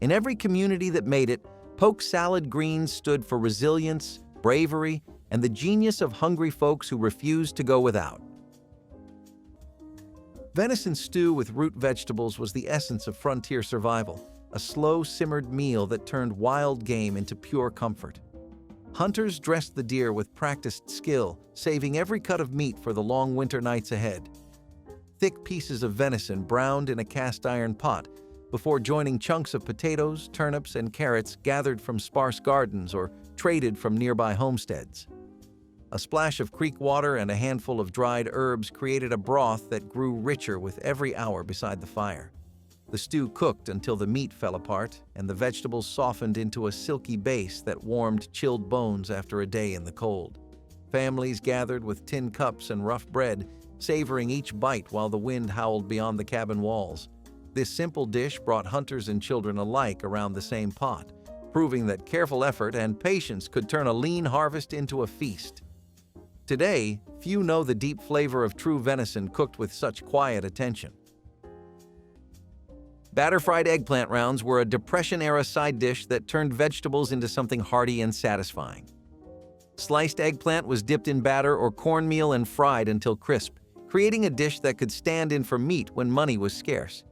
In every community that made it, poke salad greens stood for resilience, bravery, and the genius of hungry folks who refused to go without. Venison stew with root vegetables was the essence of frontier survival, a slow simmered meal that turned wild game into pure comfort. Hunters dressed the deer with practiced skill, saving every cut of meat for the long winter nights ahead. Thick pieces of venison browned in a cast iron pot before joining chunks of potatoes, turnips, and carrots gathered from sparse gardens or traded from nearby homesteads. A splash of creek water and a handful of dried herbs created a broth that grew richer with every hour beside the fire. The stew cooked until the meat fell apart and the vegetables softened into a silky base that warmed chilled bones after a day in the cold. Families gathered with tin cups and rough bread, savoring each bite while the wind howled beyond the cabin walls. This simple dish brought hunters and children alike around the same pot, proving that careful effort and patience could turn a lean harvest into a feast. Today, few know the deep flavor of true venison cooked with such quiet attention. Batter-fried eggplant rounds were a Depression-era side dish that turned vegetables into something hearty and satisfying. Sliced eggplant was dipped in batter or cornmeal and fried until crisp, creating a dish that could stand in for meat when money was scarce.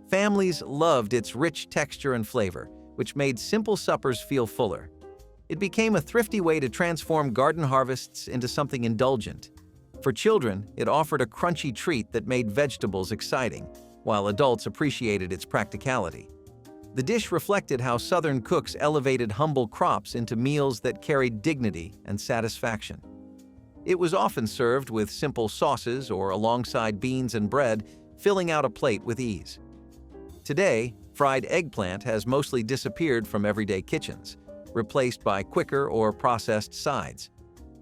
Families loved its rich texture and flavor, which made simple suppers feel fuller. It became a thrifty way to transform garden harvests into something indulgent. For children, it offered a crunchy treat that made vegetables exciting, while adults appreciated its practicality. The dish reflected how Southern cooks elevated humble crops into meals that carried dignity and satisfaction. It was often served with simple sauces or alongside beans and bread, filling out a plate with ease. Today, fried eggplant has mostly disappeared from everyday kitchens, replaced by quicker or processed sides.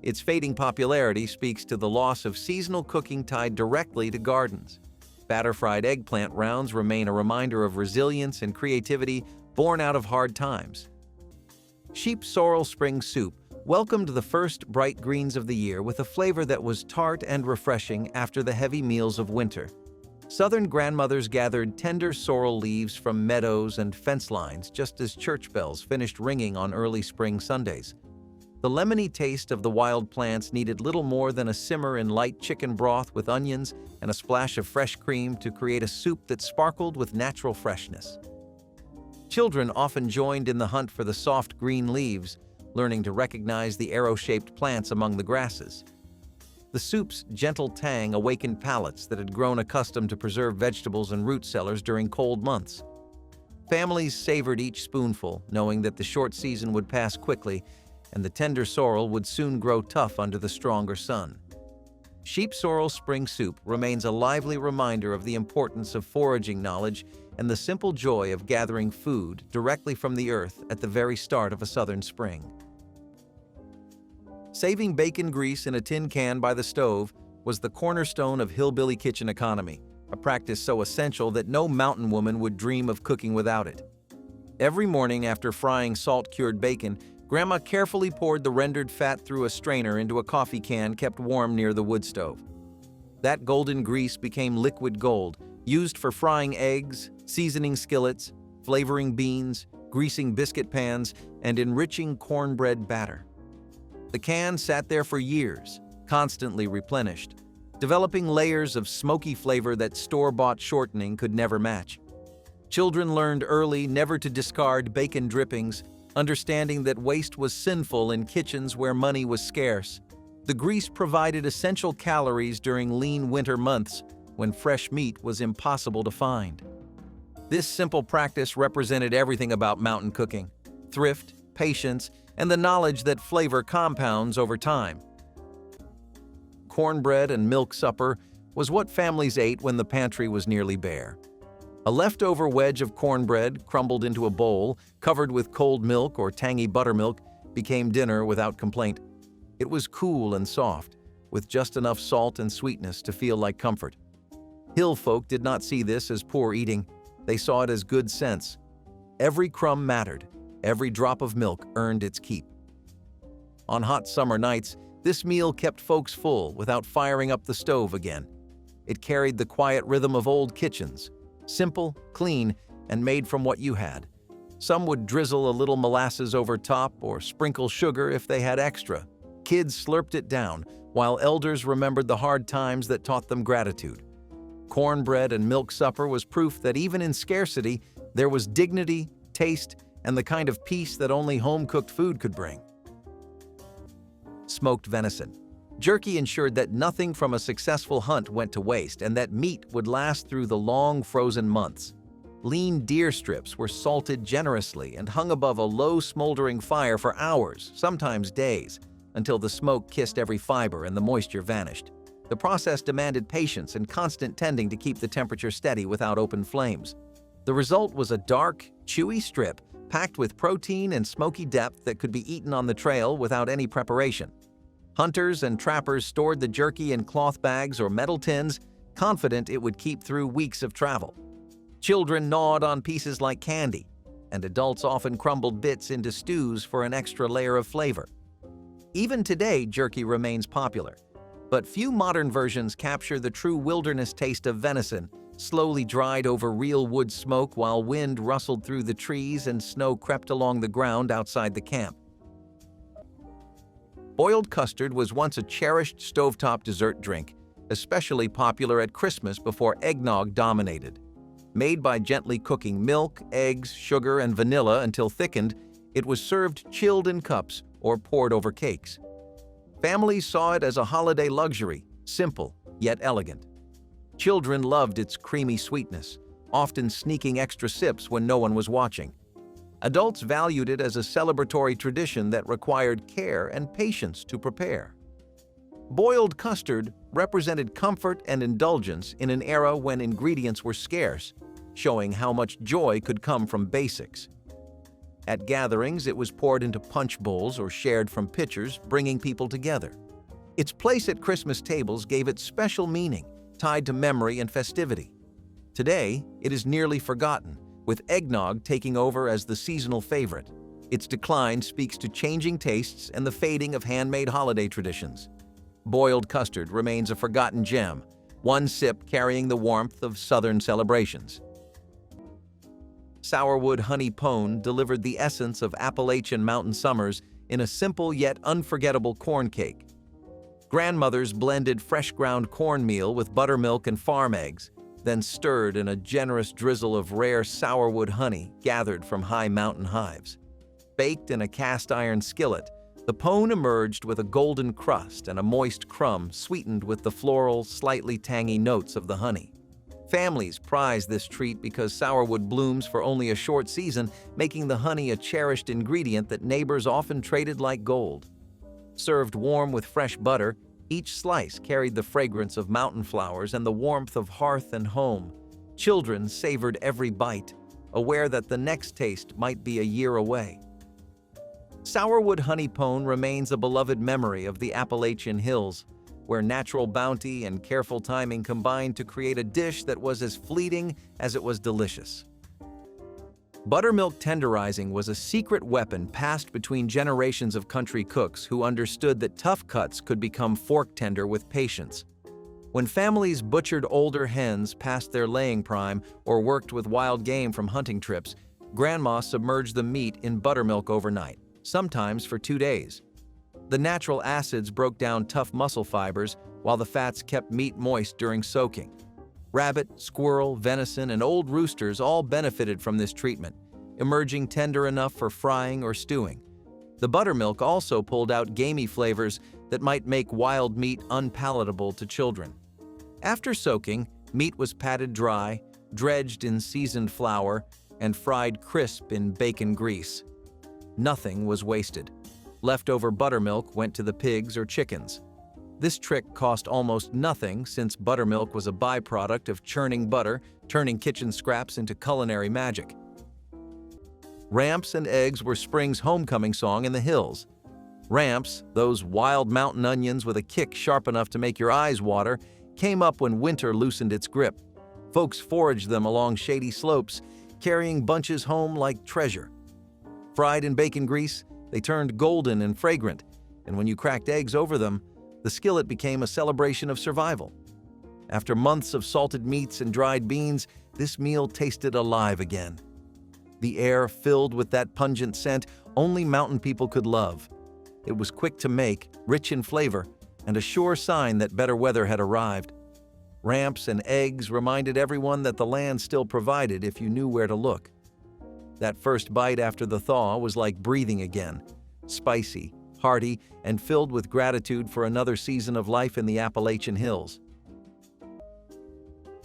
Its fading popularity speaks to the loss of seasonal cooking tied directly to gardens. Batter-fried eggplant rounds remain a reminder of resilience and creativity born out of hard times. Sheep sorrel spring soup welcomed the first bright greens of the year with a flavor that was tart and refreshing after the heavy meals of winter. Southern grandmothers gathered tender sorrel leaves from meadows and fence lines just as church bells finished ringing on early spring Sundays. The lemony taste of the wild plants needed little more than a simmer in light chicken broth with onions and a splash of fresh cream to create a soup that sparkled with natural freshness. Children often joined in the hunt for the soft green leaves, learning to recognize the arrow-shaped plants among the grasses. The soup's gentle tang awakened palates that had grown accustomed to preserved vegetables and root cellars during cold months. Families savored each spoonful, knowing that the short season would pass quickly and the tender sorrel would soon grow tough under the stronger sun. Sheep sorrel spring soup remains a lively reminder of the importance of foraging knowledge and the simple joy of gathering food directly from the earth at the very start of a southern spring. Saving bacon grease in a tin can by the stove was the cornerstone of hillbilly kitchen economy, a practice so essential that no mountain woman would dream of cooking without it. Every morning after frying salt-cured bacon, Grandma carefully poured the rendered fat through a strainer into a coffee can kept warm near the wood stove. That golden grease became liquid gold, used for frying eggs, seasoning skillets, flavoring beans, greasing biscuit pans, and enriching cornbread batter. The can sat there for years, constantly replenished, developing layers of smoky flavor that store-bought shortening could never match. Children learned early never to discard bacon drippings, understanding that waste was sinful in kitchens where money was scarce. The grease provided essential calories during lean winter months when fresh meat was impossible to find. This simple practice represented everything about mountain cooking: thrift, patience, and the knowledge that flavor compounds over time. Cornbread and milk supper was what families ate when the pantry was nearly bare. A leftover wedge of cornbread crumbled into a bowl, covered with cold milk or tangy buttermilk, became dinner without complaint. It was cool and soft, with just enough salt and sweetness to feel like comfort. Hill folk did not see this as poor eating. They saw it as good sense. Every crumb mattered. Every drop of milk earned its keep. On hot summer nights, this meal kept folks full without firing up the stove again. It carried the quiet rhythm of old kitchens, simple, clean, and made from what you had. Some would drizzle a little molasses over top or sprinkle sugar if they had extra. Kids slurped it down, while elders remembered the hard times that taught them gratitude. Cornbread and milk supper was proof that even in scarcity, there was dignity, taste, and the kind of peace that only home-cooked food could bring. Smoked venison. Jerky ensured that nothing from a successful hunt went to waste and that meat would last through the long frozen months. Lean deer strips were salted generously and hung above a low smoldering fire for hours, sometimes days, until the smoke kissed every fiber and the moisture vanished. The process demanded patience and constant tending to keep the temperature steady without open flames. The result was a dark, chewy strip packed with protein and smoky depth that could be eaten on the trail without any preparation. Hunters and trappers stored the jerky in cloth bags or metal tins, confident it would keep through weeks of travel. Children gnawed on pieces like candy, and adults often crumbled bits into stews for an extra layer of flavor. Even today, jerky remains popular, but few modern versions capture the true wilderness taste of venison, slowly dried over real wood smoke while wind rustled through the trees and snow crept along the ground outside the camp. Boiled custard was once a cherished stovetop dessert drink, especially popular at Christmas before eggnog dominated. Made by gently cooking milk, eggs, sugar, and vanilla until thickened, it was served chilled in cups or poured over cakes. Families saw it as a holiday luxury, simple yet elegant. Children loved its creamy sweetness, often sneaking extra sips when no one was watching. Adults valued it as a celebratory tradition that required care and patience to prepare. Boiled custard represented comfort and indulgence in an era when ingredients were scarce, showing how much joy could come from basics. At gatherings, it was poured into punch bowls or shared from pitchers, bringing people together. Its place at Christmas tables gave it special meaning, tied to memory and festivity. Today, it is nearly forgotten, with eggnog taking over as the seasonal favorite. Its decline speaks to changing tastes and the fading of handmade holiday traditions. Boiled custard remains a forgotten gem, one sip carrying the warmth of Southern celebrations. Sourwood honey pone delivered the essence of Appalachian mountain summers in a simple yet unforgettable corn cake. Grandmothers blended fresh ground cornmeal with buttermilk and farm eggs, then stirred in a generous drizzle of rare sourwood honey gathered from high mountain hives. Baked in a cast-iron skillet, the pone emerged with a golden crust and a moist crumb sweetened with the floral, slightly tangy notes of the honey. Families prize this treat because sourwood blooms for only a short season, making the honey a cherished ingredient that neighbors often traded like gold. Served warm with fresh butter, each slice carried the fragrance of mountain flowers and the warmth of hearth and home. Children savored every bite, aware that the next taste might be a year away. Sourwood honey pone remains a beloved memory of the Appalachian Hills, where natural bounty and careful timing combined to create a dish that was as fleeting as it was delicious. Buttermilk tenderizing was a secret weapon passed between generations of country cooks who understood that tough cuts could become fork tender with patience. When families butchered older hens past their laying prime or worked with wild game from hunting trips, Grandma submerged the meat in buttermilk overnight, sometimes for 2 days. The natural acids broke down tough muscle fibers, while the fats kept meat moist during soaking. Rabbit, squirrel, venison, and old roosters all benefited from this treatment, emerging tender enough for frying or stewing. The buttermilk also pulled out gamey flavors that might make wild meat unpalatable to children. After soaking, meat was patted dry, dredged in seasoned flour, and fried crisp in bacon grease. Nothing was wasted. Leftover buttermilk went to the pigs or chickens. This trick cost almost nothing since buttermilk was a byproduct of churning butter, turning kitchen scraps into culinary magic. Ramps and eggs were spring's homecoming song in the hills. Ramps, those wild mountain onions with a kick sharp enough to make your eyes water, came up when winter loosened its grip. Folks foraged them along shady slopes, carrying bunches home like treasure. Fried in bacon grease, they turned golden and fragrant, and when you cracked eggs over them, the skillet became a celebration of survival. After months of salted meats and dried beans, this meal tasted alive again. The air filled with that pungent scent only mountain people could love. It was quick to make, rich in flavor, and a sure sign that better weather had arrived. Ramps and eggs reminded everyone that the land still provided if you knew where to look. That first bite after the thaw was like breathing again, spicy, hearty, and filled with gratitude for another season of life in the Appalachian Hills.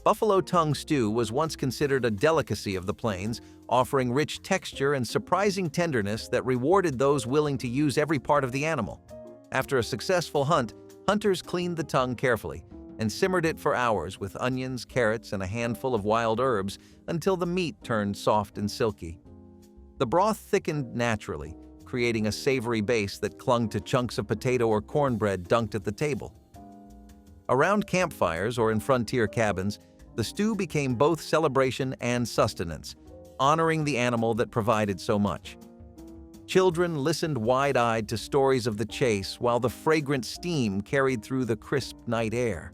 Buffalo tongue stew was once considered a delicacy of the plains, offering rich texture and surprising tenderness that rewarded those willing to use every part of the animal. After a successful hunt, hunters cleaned the tongue carefully and simmered it for hours with onions, carrots, and a handful of wild herbs until the meat turned soft and silky. The broth thickened naturally, creating a savory base that clung to chunks of potato or cornbread dunked at the table. Around campfires or in frontier cabins, the stew became both celebration and sustenance, honoring the animal that provided so much. Children listened wide-eyed to stories of the chase while the fragrant steam carried through the crisp night air.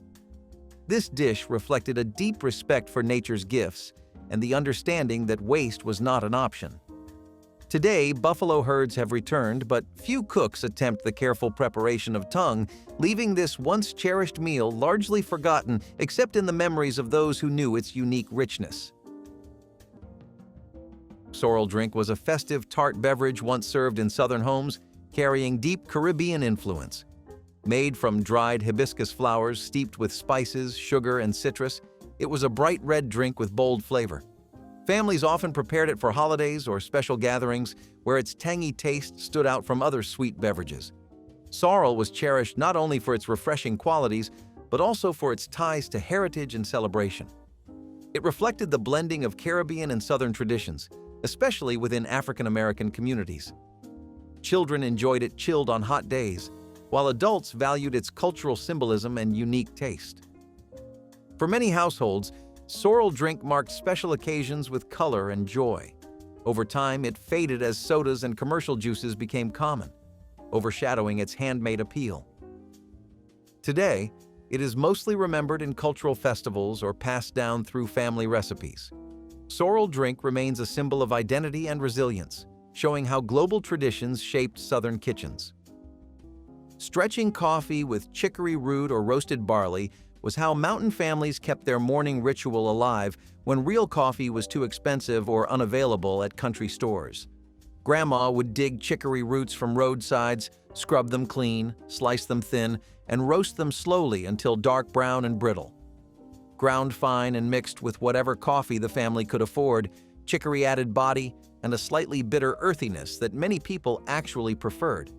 This dish reflected a deep respect for nature's gifts and the understanding that waste was not an option. Today, buffalo herds have returned, but few cooks attempt the careful preparation of tongue, leaving this once-cherished meal largely forgotten except in the memories of those who knew its unique richness. Sorrel drink was a festive, tart beverage once served in southern homes, carrying deep Caribbean influence. Made from dried hibiscus flowers steeped with spices, sugar, and citrus, it was a bright red drink with bold flavor. Families often prepared it for holidays or special gatherings where its tangy taste stood out from other sweet beverages. Sorrel was cherished not only for its refreshing qualities, but also for its ties to heritage and celebration. It reflected the blending of Caribbean and Southern traditions, especially within African American communities. Children enjoyed it chilled on hot days, while adults valued its cultural symbolism and unique taste. For many households, Sorrel drink marked special occasions with color and joy. Over time, it faded as sodas and commercial juices became common, overshadowing its handmade appeal. Today, it is mostly remembered in cultural festivals or passed down through family recipes. Sorrel drink remains a symbol of identity and resilience, showing how global traditions shaped Southern kitchens. Stretching coffee with chicory root or roasted barley was how mountain families kept their morning ritual alive when real coffee was too expensive or unavailable at country stores. Grandma would dig chicory roots from roadsides, scrub them clean, slice them thin, and roast them slowly until dark brown and brittle. Ground fine and mixed with whatever coffee the family could afford, chicory added body and a slightly bitter earthiness that many people actually preferred.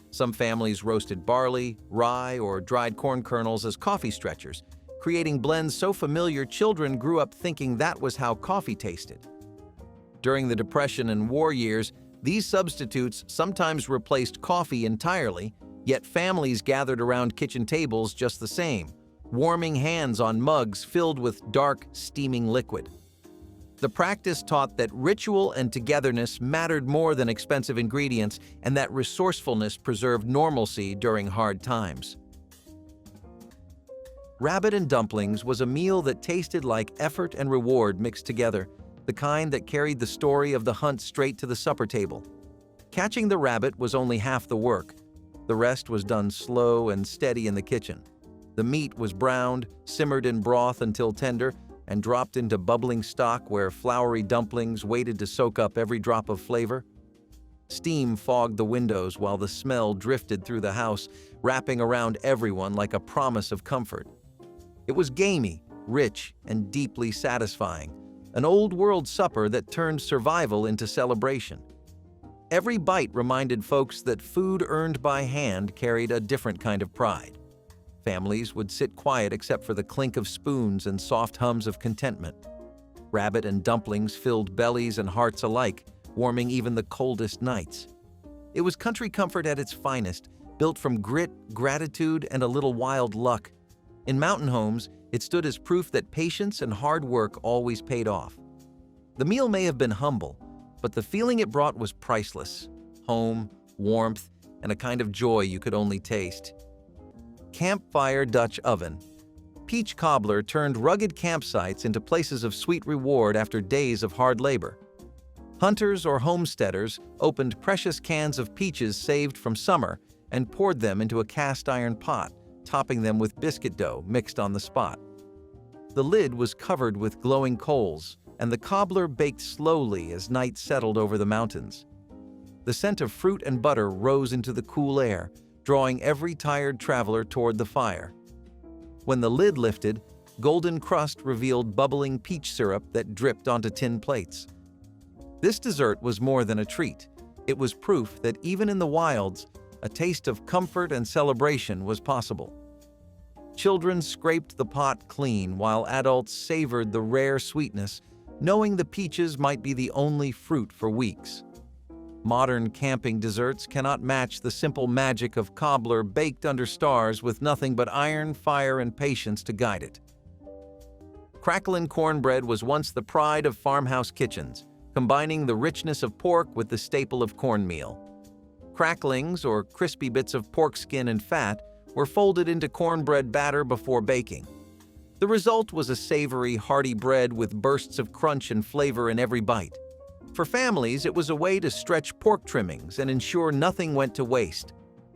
Some families roasted barley, rye, or dried corn kernels as coffee stretchers, creating blends so familiar children grew up thinking that was how coffee tasted. During the Depression and war years, these substitutes sometimes replaced coffee entirely, yet families gathered around kitchen tables just the same, warming hands on mugs filled with dark, steaming liquid. The practice taught that ritual and togetherness mattered more than expensive ingredients and that resourcefulness preserved normalcy during hard times. Rabbit and dumplings was a meal that tasted like effort and reward mixed together, the kind that carried the story of the hunt straight to the supper table. Catching the rabbit was only half the work. The rest was done slow and steady in the kitchen. The meat was browned, simmered in broth until tender, and dropped into bubbling stock where floury dumplings waited to soak up every drop of flavor. Steam fogged the windows while the smell drifted through the house, wrapping around everyone like a promise of comfort. It was gamey, rich, and deeply satisfying, an old-world supper that turned survival into celebration. Every bite reminded folks that food earned by hand carried a different kind of pride. Families would sit quiet except for the clink of spoons and soft hums of contentment. Rabbit and dumplings filled bellies and hearts alike, warming even the coldest nights. It was country comfort at its finest, built from grit, gratitude, and a little wild luck. In mountain homes, it stood as proof that patience and hard work always paid off. The meal may have been humble, but the feeling it brought was priceless. Home, warmth, and a kind of joy you could only taste. Campfire Dutch oven. Peach cobbler turned rugged campsites into places of sweet reward after days of hard labor. Hunters or homesteaders opened precious cans of peaches saved from summer and poured them into a cast iron pot, topping them with biscuit dough mixed on the spot. The lid was covered with glowing coals, and the cobbler baked slowly as night settled over the mountains. The scent of fruit and butter rose into the cool air, drawing every tired traveler toward the fire. When the lid lifted, golden crust revealed bubbling peach syrup that dripped onto tin plates. This dessert was more than a treat. It was proof that even in the wilds, a taste of comfort and celebration was possible. Children scraped the pot clean while adults savored the rare sweetness, knowing the peaches might be the only fruit for weeks. Modern camping desserts cannot match the simple magic of cobbler baked under stars with nothing but iron, fire, and patience to guide it. Cracklin' cornbread was once the pride of farmhouse kitchens, combining the richness of pork with the staple of cornmeal. Cracklings, or crispy bits of pork skin and fat, were folded into cornbread batter before baking. The result was a savory, hearty bread with bursts of crunch and flavor in every bite. For families, it was a way to stretch pork trimmings and ensure nothing went to waste.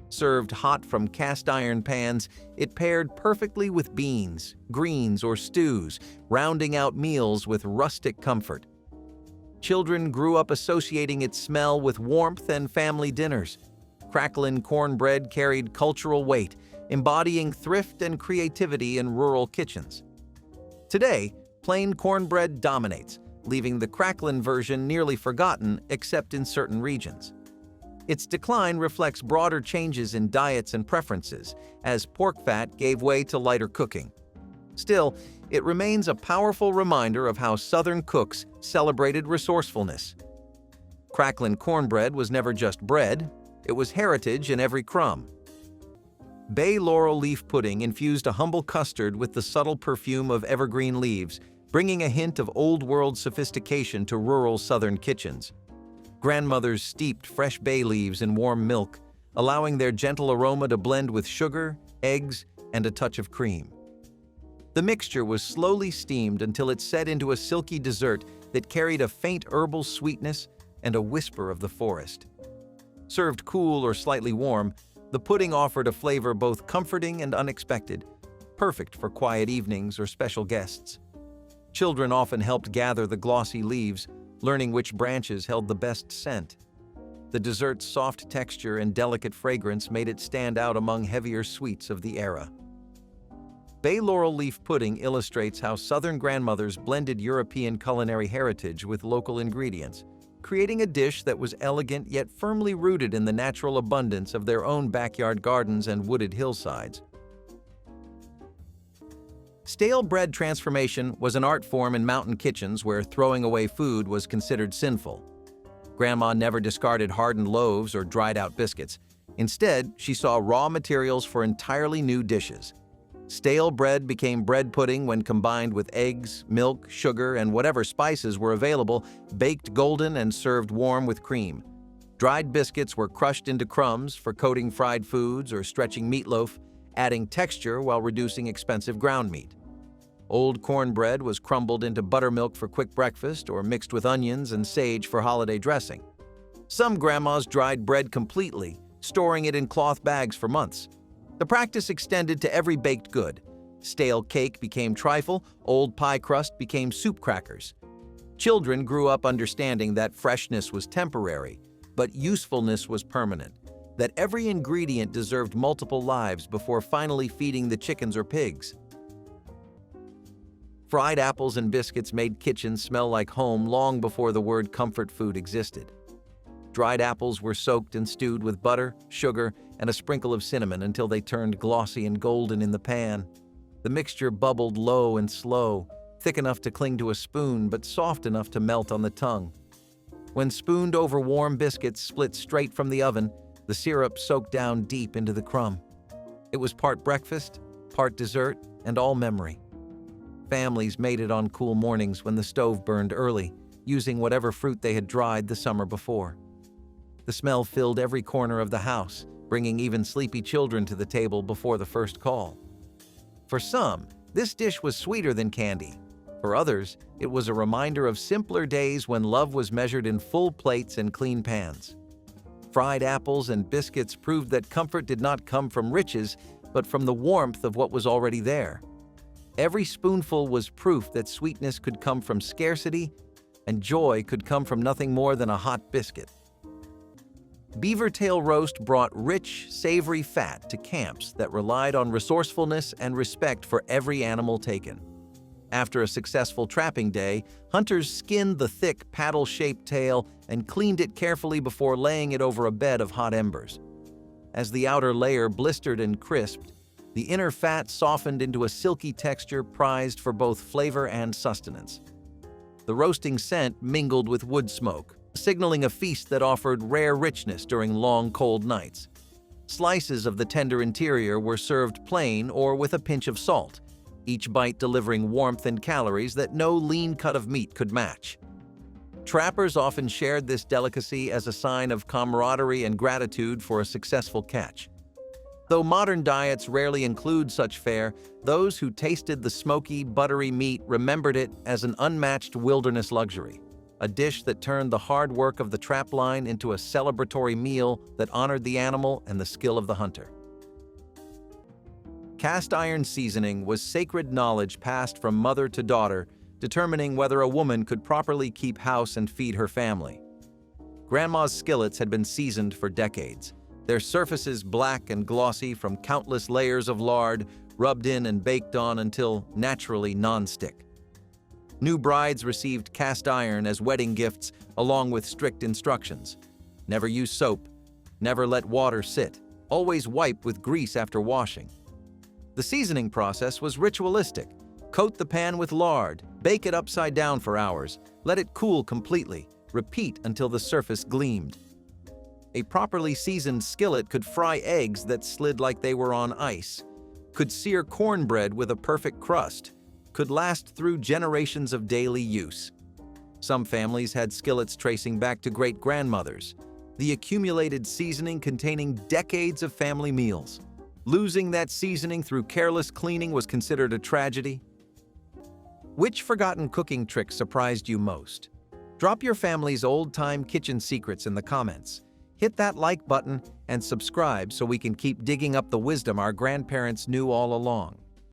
Served hot from cast iron pans, it paired perfectly with beans, greens, or stews, rounding out meals with rustic comfort. Children grew up associating its smell with warmth and family dinners. Cracklin' cornbread carried cultural weight, embodying thrift and creativity in rural kitchens. Today, plain cornbread dominates, leaving the cracklin' version nearly forgotten except in certain regions. Its decline reflects broader changes in diets and preferences, as pork fat gave way to lighter cooking. Still, it remains a powerful reminder of how Southern cooks celebrated resourcefulness. Cracklin cornbread was never just bread, it was heritage in every crumb. Bay laurel leaf pudding infused a humble custard with the subtle perfume of evergreen leaves, bringing a hint of old-world sophistication to rural Southern kitchens. Grandmothers steeped fresh bay leaves in warm milk, allowing their gentle aroma to blend with sugar, eggs, and a touch of cream. The mixture was slowly steamed until it set into a silky dessert that carried a faint herbal sweetness and a whisper of the forest. Served cool or slightly warm, the pudding offered a flavor both comforting and unexpected, perfect for quiet evenings or special guests. Children often helped gather the glossy leaves, learning which branches held the best scent. The dessert's soft texture and delicate fragrance made it stand out among heavier sweets of the era. Bay laurel leaf pudding illustrates how Southern grandmothers blended European culinary heritage with local ingredients, creating a dish that was elegant yet firmly rooted in the natural abundance of their own backyard gardens and wooded hillsides. Stale bread transformation was an art form in mountain kitchens where throwing away food was considered sinful. Grandma never discarded hardened loaves or dried-out biscuits. Instead, she saw raw materials for entirely new dishes. Stale bread became bread pudding when combined with eggs, milk, sugar, and whatever spices were available, baked golden and served warm with cream. Dried biscuits were crushed into crumbs for coating fried foods or stretching meatloaf, adding texture while reducing expensive ground meat. Old cornbread was crumbled into buttermilk for quick breakfast or mixed with onions and sage for holiday dressing. Some grandmas dried bread completely, storing it in cloth bags for months. The practice extended to every baked good. Stale cake became trifle, old pie crust became soup crackers. Children grew up understanding that freshness was temporary, but usefulness was permanent, that every ingredient deserved multiple lives before finally feeding the chickens or pigs. Fried apples and biscuits made kitchens smell like home long before the word comfort food existed. Dried apples were soaked and stewed with butter, sugar, and a sprinkle of cinnamon until they turned glossy and golden in the pan. The mixture bubbled low and slow, thick enough to cling to a spoon but soft enough to melt on the tongue. When spooned over warm biscuits split straight from the oven, the syrup soaked down deep into the crumb. It was part breakfast, part dessert, and all memory. Families made it on cool mornings when the stove burned early, using whatever fruit they had dried the summer before. The smell filled every corner of the house, bringing even sleepy children to the table before the first call. For some, this dish was sweeter than candy. For others, it was a reminder of simpler days when love was measured in full plates and clean pans. Fried apples and biscuits proved that comfort did not come from riches, but from the warmth of what was already there. Every spoonful was proof that sweetness could come from scarcity, and joy could come from nothing more than a hot biscuit. Beaver tail roast brought rich, savory fat to camps that relied on resourcefulness and respect for every animal taken. After a successful trapping day, hunters skinned the thick, paddle-shaped tail and cleaned it carefully before laying it over a bed of hot embers. As the outer layer blistered and crisped, the inner fat softened into a silky texture prized for both flavor and sustenance. The roasting scent mingled with wood smoke, signaling a feast that offered rare richness during long, cold nights. Slices of the tender interior were served plain or with a pinch of salt, each bite delivering warmth and calories that no lean cut of meat could match. Trappers often shared this delicacy as a sign of camaraderie and gratitude for a successful catch. Though modern diets rarely include such fare, those who tasted the smoky, buttery meat remembered it as an unmatched wilderness luxury, a dish that turned the hard work of the trap line into a celebratory meal that honored the animal and the skill of the hunter. Cast iron seasoning was sacred knowledge passed from mother to daughter, determining whether a woman could properly keep house and feed her family. Grandma's skillets had been seasoned for decades, their surfaces black and glossy from countless layers of lard rubbed in and baked on until naturally non-stick. New brides received cast iron as wedding gifts along with strict instructions. Never use soap, Never let water sit. Always wipe with grease after washing. The seasoning process was ritualistic. Coat the pan with lard, bake it upside down for hours, let it cool completely, repeat until the surface gleamed. A properly seasoned skillet could fry eggs that slid like they were on ice, could sear cornbread with a perfect crust, could last through generations of daily use. Some families had skillets tracing back to great-grandmothers, the accumulated seasoning containing decades of family meals. Losing that seasoning through careless cleaning was considered a tragedy. Which forgotten cooking trick surprised you most? Drop your family's old-time kitchen secrets in the comments. Hit that like button and subscribe so we can keep digging up the wisdom our grandparents knew all along.